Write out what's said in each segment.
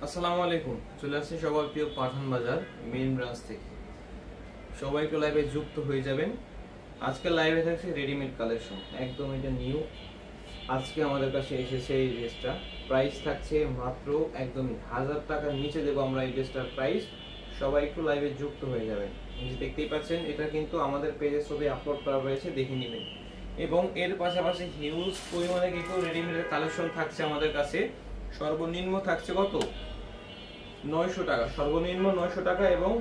আসসালামু আলাইকুম। চলে আসছি সবার প্রিয় পাঠান বাজার মেইন ব্রাঞ্চ থেকে। সবাই একটু লাইভে যুক্ত হয়ে যাবেন। আজকে লাইভে থাকছে রেডিমেড কালেকশন, একদম এটা নিউ। আজকে আমাদের কাছে এসেছে এই ড্রেসটা, প্রাইস থাকছে মাত্র একদম 1000 টাকার নিচে দেবো আমরা এই ড্রেসটার প্রাইস। সবাই একটু লাইভে যুক্ত হয়ে যাবেন। যে দেখতেই পাচ্ছেন এটা কিন্তু আমাদের পেজে ছবি আপলোড করা রয়েছে, দেখে নেবেন। এবং এর পাশাপাশি হিউজ পরিমাণে কিন্তু রেডিমেডের কালেকশন থাকছে আমাদের কাছে। সর্বনিম্ন থাকছে কত? 900 টাকা, সর্বনিম্ন 900 টাকা এবং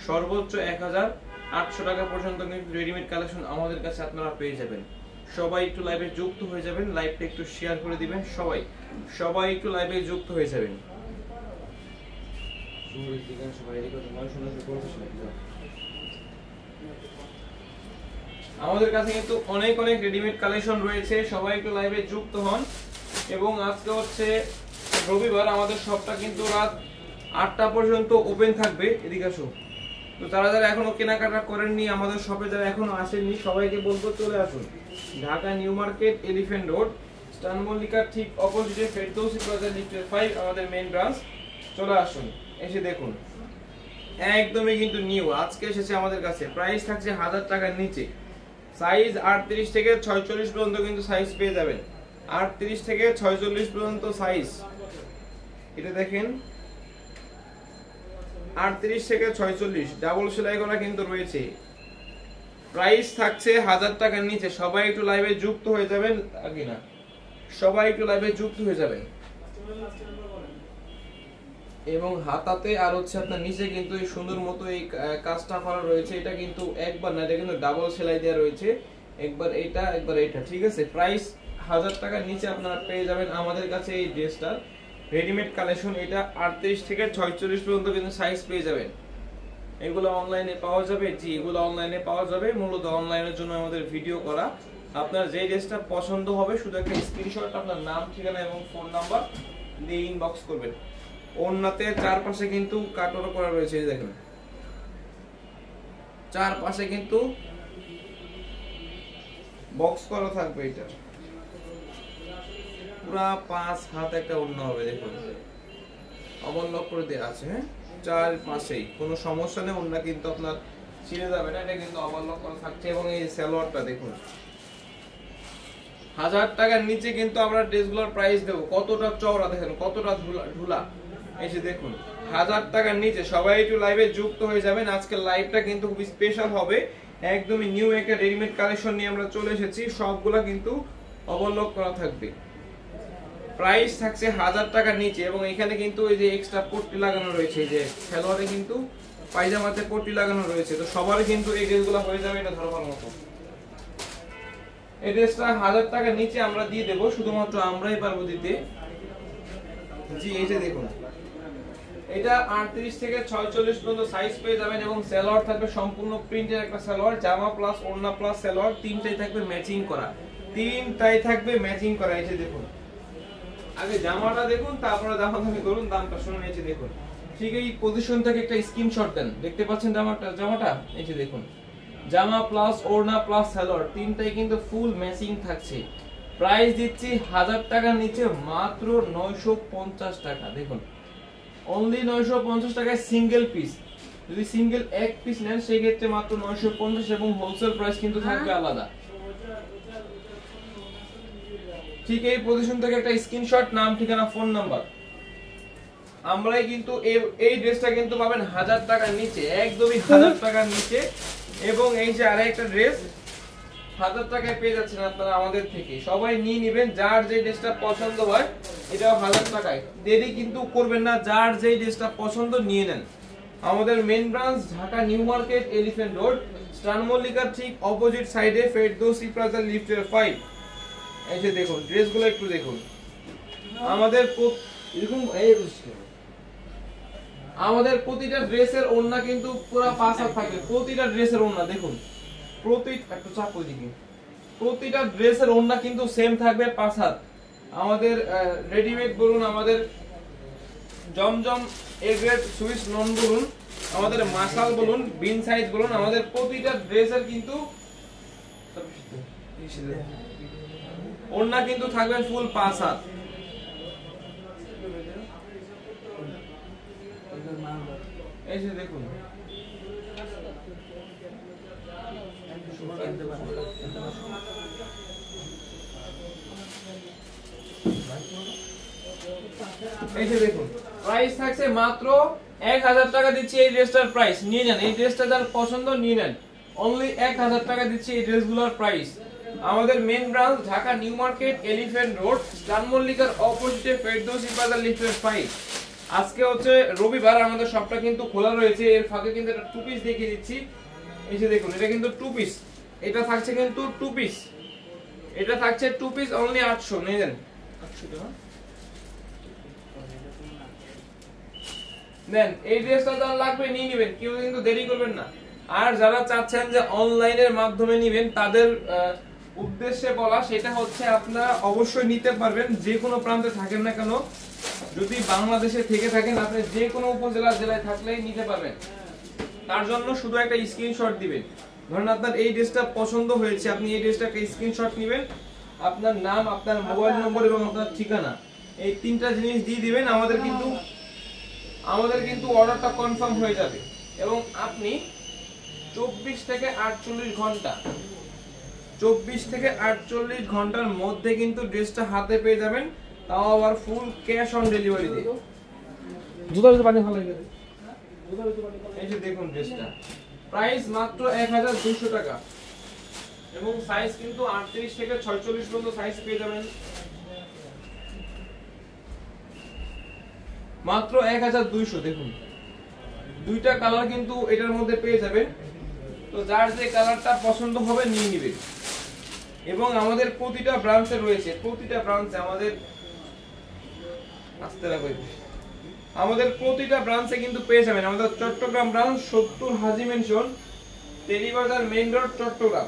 সর্বোচ্চ 1800 টাকা পর্যন্ত কিন্তু রেডিমেড কালেকশন আমাদের কাছে আপনারা পেয়ে যাবেন। সবাই একটু লাইভে যুক্ত হয়ে যাবেন, লাইভটা একটু শেয়ার করে দিবেন। সবাই একটু লাইভে যুক্ত হয়ে যাবেন। আমাদের কাছে কিন্তু অনেক রেডিমেড কালেকশন রয়েছে, সবাই একটু লাইভে যুক্ত হন। এবং আজকে হচ্ছে রবিবার, আমাদের শপটা কিন্তু রাত 8টা পর্যন্ত ওপেন থাকবে। এদিকে আসো। তো যারা এখনো কেনাকাটা করেননি, আমাদের শপে যারা এখনো আসেননি, সবাইকে বলবো চলে আসুন। Dhaka new market, elephant Road, Star মল্লিকার ঠিক অপোজিটে ফেরদৌসি প্লাজা লিফটের 5 আমাদের মেইন ব্রাঞ্চ। চলে আসুন, এসে দেখুন। একদমই কিন্তু নিউ আজকে এসেছে আমাদের কাছে। প্রাইস থাকছে 1000 টাকার নিচে। সাইজ 38 থেকে 46 পর্যন্ত কিন্তু সাইজ পেয়ে যাবেন। 38 থেকে 46 পর্যন্ত সাইজ। এটা দেখেন, 38 থেকে 46 ডাবল সেলাই করা কিন্তু রয়েছে। প্রাইস থাকছে 1000 টাকার নিচে। সবাই একটু লাইভে যুক্ত হয়ে যাবেন। আগে না, সবাই একটু লাইভে যুক্ত হয়ে যাবেন। এবং হাতাতে আর হচ্ছে আপনার নিচে কিন্তু এই সুন্দর মতো এই কাজটা করা রয়েছে। এটা কিন্তু একবার না, এটা কিন্তু ডাবল সেলাই দেওয়া রয়েছে। একবার এটা, একবার এটা, ঠিক আছে। প্রাইস 1000 টাকার নিচে আপনারা পেয়ে যাবেন আমাদের কাছে এই ড্রেসটা। রেডিমেড কালেকশন, এটা 38 থেকে 46 পর্যন্ত কিন্তু সাইজ পেয়ে যাবেন। এগুলো অনলাইনে পাওয়া যাবে। জি, এগুলো অনলাইনে পাওয়া যাবে। মূলত অনলাইনের জন্য আমাদের ভিডিও করা। আপনার যে ড্রেসটা পছন্দ হবে শুধু একটা স্ক্রিনশট, আপনার নাম, ঠিকানা এবং ফোন নাম্বার দিয়ে ইনবক্স করবেন। ওন্নাতে চারপাশে কিন্তু কাটওয়ার্ক করা রয়েছে, এই দেখেন। চারপাশে কিন্তু বক্স করা থাকবে। এটা পুরা 5 হাত একটা ওন্না হবে, দেখুন। ওভারলক করে দেওয়া আছে, হ্যাঁ, চারপাশেই কোনো সমস্যা নেই। ওন্না কিন্তু আপনার ছিঁড়ে যাবে না, এটা কিন্তু ওভারলক করা থাকছে। এবং এই সালোয়ারটা দেখুন, 1000 টাকার নিচে কিন্তু আমরা ড্রেসগুলোর প্রাইস দেবো। কতটা চওড়া দেখেন, কতটা ঢুলা। এসে দেখুন, 1000 টাকার নিচে। সবাই একটু লাইভে যুক্ত হয়ে যাবেন। আজকে লাইভটা কিন্তু খুব স্পেশাল হবে। একদমই নিউ একটা রেডিমেড কালেকশন নিয়ে আমরা চলে এসেছি। সবগুলা কিন্তু ওভারলক করা থাকবে। প্রাইস থাকছে 1000 টাকার নিচে। এবং এখানে কিন্তু এই যে এক্সট্রা পট্টি লাগানো রয়েছে, এই যে সালোয়ারে কিন্তু পায়জামাতে পট্টি লাগানো রয়েছে। তো সবার কিন্তু এই ড্রেসগুলো হয়ে যাবে এটা ধরবার মতো। এই ড্রেসটা 1000 টাকার নিচে আমরা দিয়ে দেব, শুধুমাত্র আমরাই পারবো দিতে। জি, এই যে দেখুন, এটা 38 থেকে 46 পর্যন্ত সাইজ পেয়ে যাবেন। এবং সালোয়ার থাকবে সম্পূর্ণ প্রিন্টের একটা সালোয়ার, জামা প্লাস ওড়না প্লাস সালোয়ার, তিনটাই থাকবে ম্যাচিং করা। তিনটাই থাকবে ম্যাচিং করা। এই যে দেখুন, আগে জামাটা দেখুন, তারপরে দামাদামি করুন, দামটা শুনুন। এই যে দেখুন, ঠিক এই পজিশন থেকে একটা স্ক্রিনশট দেন। দেখতে পাচ্ছেন জামাটা, এই যে দেখুন, জামা প্লাস ওড়না প্লাস সালোয়ার তিনটাই কিন্তু ফুল ম্যাচিং থাকছে। প্রাইস দিচ্ছি 1000 টাকার নিচে মাত্র 950 টাকা। দেখুন, অনলি 950 টাকায় সিঙ্গেল পিস। যদি সিঙ্গেল এক পিস নেন সেই ক্ষেত্রে মাত্র 950 এবং হোলসেল প্রাইস কিন্তু থাকবে আলাদা। ঠিক এই পজিশন থেকে একটা স্ক্রিনশট, নাম, ঠিকানা, ফোন নাম্বার। আমরাই কিন্তু এই ড্রেসটা কিন্তু পাবেন 1000 টাকার নিচে, একদমই 1000 টাকার নিচে। এবং এই যে আরেকটা ড্রেস 1000 টাকায় পেয়ে যাচ্ছেন আপনারা আমাদের থেকে। সবাই নিয়ে নেবেন, যার যে ড্রেসটা পছন্দ হয়। এটাও 1000 টাকায়। দেরি কিন্তু করবেন না, যার যে ড্রেসটা পছন্দ নিয়ে নেন। আমাদের main branch Dhaka new market, elephant Road, Star মল্লিকার ঠিক অপোজিট সাইডে ফেরদৌসি প্লাজা লিফটের 5। এই যে দেখুন, ড্রেসগুলো একটু দেখুন। আমাদের প্রতিটা ড্রেসের ওড়না কিন্তু পুরো 5 হাত থাকবে। প্রতিটা ড্রেসের ওড়না দেখুন, প্রতিটা ড্রেসের ওড়না কিন্তু সেম থাকবে 5 হাত। আমাদের রেডিমেড বলুন, আমাদের জমজম এ গ্রেড সুইস নন বলুন, আমাদের মাসাল বলুন, বিন সাইজ বলুন, আমাদের প্রতিটা ড্রেসের কিন্তু ওড়না কিন্তু থাকবে ফুল 5 হাত। এই যে দেখুন এই যে দেখুন প্রাইস থাকছে মাত্র 1000 টাকা দিচ্ছি এই ড্রেসটার প্রাইস নিয়ে যান এই ড্রেসটা যার পছন্দ নিয়ে নেন অনলি 1000 টাকা দিচ্ছি এই ড্রেসগুলোর প্রাইস আমাদের main branch Dhaka new market elephant road জান মল্লিকার অপোজিটে ফেরদৌসী বাজার লিফটের 5 আজকে হচ্ছে রবিবার আমাদের শপটা কিন্তু খোলা রয়েছে এর ফাঁকে কিন্তু একটা টু পিস দেখিয়ে দিচ্ছি এই যে দেখুন এটা কিন্তু টু পিস এটা থাকছে কিন্তু টু পিস এটা থাকছে টু পিস অনলি 800 নিয়ে যান 800 টাকা নেন এই ড্রেসটা যার লাগবে নিয়ে নেবেন কেউ কিন্তু দেরি করবেন না আর যারা চাচ্ছেন যে অনলাইনের মাধ্যমে নেবেন তাদের উদ্দেশ্যে বলা সেটা হচ্ছে আপনারা অবশ্যই নিতে পারবেন যে কোনো প্রান্তে থাকেন না কেন যদি বাংলাদেশে থেকে থাকেন আপনি যে কোনো উপজেলা জেলায় থাকলেই নিতে পারবেন তার জন্য শুধু একটা স্ক্রিনশট দিবেন ধরেন আপনার এই ড্রেসটা পছন্দ হয়েছে আপনি এই ড্রেসটাকে স্ক্রিনশট নেবেন আপনার নাম আপনার মোবাইল নম্বর এবং আপনার ঠিকানা এই তিনটা জিনিস দিয়ে দিবেন আমাদের কিন্তু অর্ডারটা কনফার্ম হয়ে যাবে এবং আপনি 24 থেকে 48 ঘন্টা 24 থেকে 48 ঘন্টার মধ্যে কিন্তু ড্রেসটা হাতে পেয়ে যাবেন তাও আবার ফুল ক্যাশ অন ডেলিভারি দিয়ে জুতা জুতা পানি ভালো লাগে এই যে দেখুন ড্রেসটা প্রাইস মাত্র 1200 টাকা এবং সাইজ কিন্তু 38 থেকে 46 পর্যন্ত সাইজ পেয়ে যাবেন মাত্র 1200 দেখুন দুইটা কালার কিন্তু এটার মধ্যে পেয়ে যাবেন তো যার যে কালারটা পছন্দ হবে নিয়ে নেবেন এবং আমাদের প্রতিটা ব্রাঞ্চে রয়েছে প্রতিটা ব্রাঞ্চে আমাদের প্রতিটা ব্রাঞ্চে কিন্তু পেয়ে যাবেন আমাদের Chattogram branch 70 Haji Mansion Teribazar main road Chattogram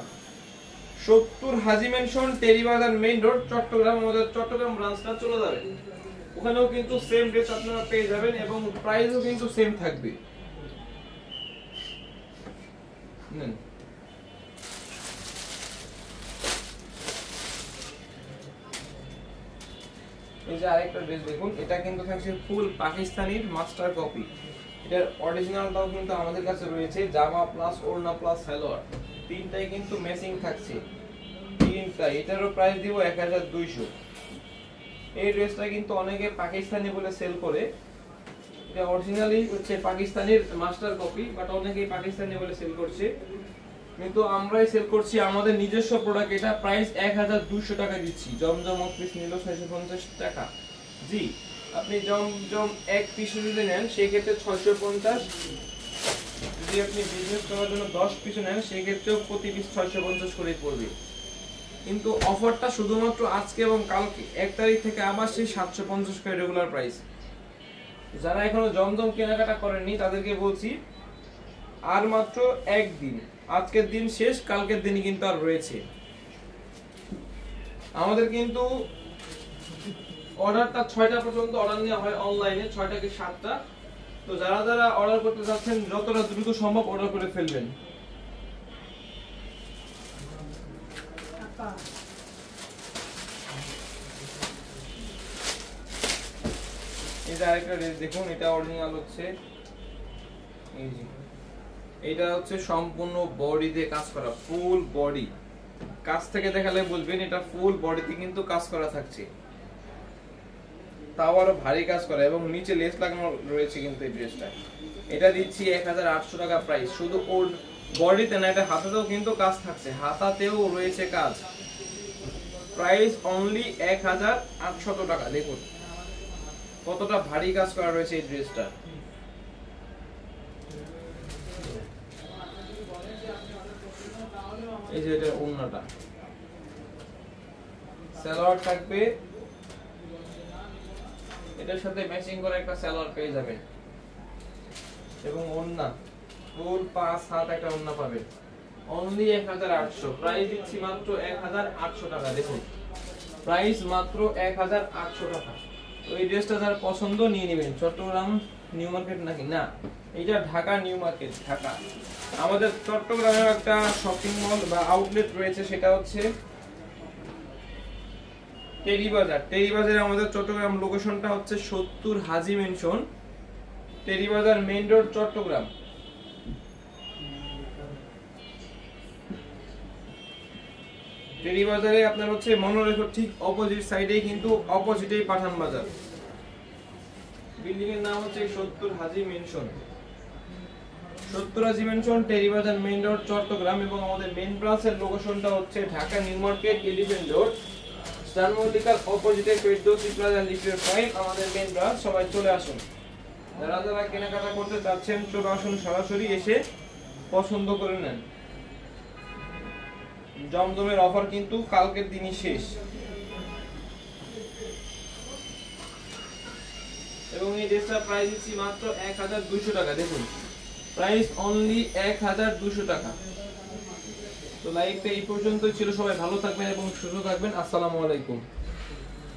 70 Haji Mansion Teribazar main road Chattogram আমাদের চট্টগ্রাম ব্রাঞ্চটা চলে যাবে ওখানেও কিন্তু সেম ড্রেস আপনারা পেয়ে যাবেন এবং প্রাইসও কিন্তু সেম থাকবে নেন এই যে আরেকটা ড্রেস দেখুন এটা কিন্তু থাকছে ফুল পাকিস্তানির মাস্টার কপি এটার অরিজিনালটাও কিন্তু আমাদের কাছে রয়েছে জামা প্লাস ওড়না প্লাস সালোয়ার তিনটাই কিন্তু ম্যাচিং থাকছে তিনটা এটারও প্রাইস দিব 1200 এই ড্রেসটা কিন্তু অনেকে পাকিস্তানি বলে সেল করে এটা অরিজিনালি হচ্ছে পাকিস্তানির মাস্টার কপি বাট অনেকেই পাকিস্তানি বলে সেল করছে কিন্তু আমরাই সেল করছি আমাদের নিজস্ব প্রোডাক্ট এটা প্রাইস 1200 টাকা দিচ্ছি জমজম এক পিস নিল 650 টাকা জি আপনি জমজম এক পিস যদি নেন সেই ক্ষেত্রে 650 যদি আপনি বিজনেস করার জন্য 10 পিস নেন সেই ক্ষেত্রেও প্রতি পিস 650 করে পড়বে কিন্তু অফারটা শুধুমাত্র আজকে এবং কালকে 1 তারিখ থেকে আবার সেই 750 করে রেগুলার প্রাইস যারা এখনো জমজম কেনাকাটা করেননি তাদেরকে বলছি আর মাত্র একদিন আজকের দিন শেষ কালকের দিনই কিন্তু আর রয়েছে আমাদের কিন্তু অর্ডারটা 6টা পর্যন্ত অর্ডার নেওয়া হয় অনলাইনে 6টা থেকে 7টা তো যারা যারা অর্ডার করতে যাচ্ছেন যতটা দ্রুত সম্ভব অর্ডার করে ফেলবেন এই যে আরেকটা ড্রেস দেখুন এটা অরিজিনাল হচ্ছে এই যে এটা হচ্ছে সম্পূর্ণ বডিতে কাজ করা ফুল বডি কাছ থেকে দেখালে বলবেন এটা ফুল বডিতে কিন্তু কাজ করা থাকছে তাও আরো ভারী কাজ করা এবং নিচে লেস লাগানো রয়েছে কিন্তু এই ড্রেসটা এটা দিচ্ছি 1800 টাকা প্রাইস শুধু ওর বডিতে না এটা হাতাতেও কিন্তু কাজ থাকছে হাতাতেও রয়েছে কাজ প্রাইস অনলি 1800 টাকা দেখুন কতটা ভারী কাজ করা রয়েছে এই ড্রেসটা এই যে এটা ওড়নাটা সালোয়ার থাকবে এটার সাথে ম্যাচিং করে একটা সালোয়ার পেয়ে যাবেন এবং ওড়না ফুল 5 হাত একটা ওড়না পাবেন অনলি 1800 প্রাইস দিচ্ছি মাত্র 1800 টাকা দেখুন প্রাইস মাত্র 1800 টাকা তো এই ড্রেসটা যার পছন্দ নিয়ে নেবেন চট্টগ্রাম নিউ মার্কেট নাকি না এটা ঢাকা নিউ মার্কেট ঢাকা আমাদের চট্টগ্রামে একটা শপিং মল বা আউটলেট রয়েছে সেটা হচ্ছে টেরিবাজারে আমাদের চট্টগ্রাম লোকেশনটা হচ্ছে 70 Haji Mansion Teribazar main road Chattogram. টেরিবাজারে আপনার হচ্ছে মনোরেখর ঠিক অপোজিট সাইডেই কিন্তু অপোজিটেই পাঠান বাজার। বিল্ডিং এর নাম হচ্ছে 70 Haji Mansion. 70 Haji Mansion, Teribazar main road Chattogram. এবং আমাদের মেইন ব্রাঞ্চের লোকেশনটা হচ্ছে Dhaka new market elephant Road Star মল্লিকার অপোজিটে ফেরদৌসী প্লাজা লিফটের 5 আমাদের মেইন ব্রাঞ্চ। সবাই চলে আসুন। যারা যারা কেনাকাটা করতে যাচ্ছেন চলে আসুন, সরাসরি এসে পছন্দ করে নেন। জমজমের অফার কিন্তু কালকের দিনই শেষ। এবং এই ড্রেসটার প্রাইস দিচ্ছি মাত্র 1200 টাকা। দেখুন প্রাইস অনলি 1200 টাকা। তো লাইভটা এই পর্যন্তই ছিল। সবাই ভালো থাকবেন এবং সুস্থ থাকবেন। আসসালামু আলাইকুম।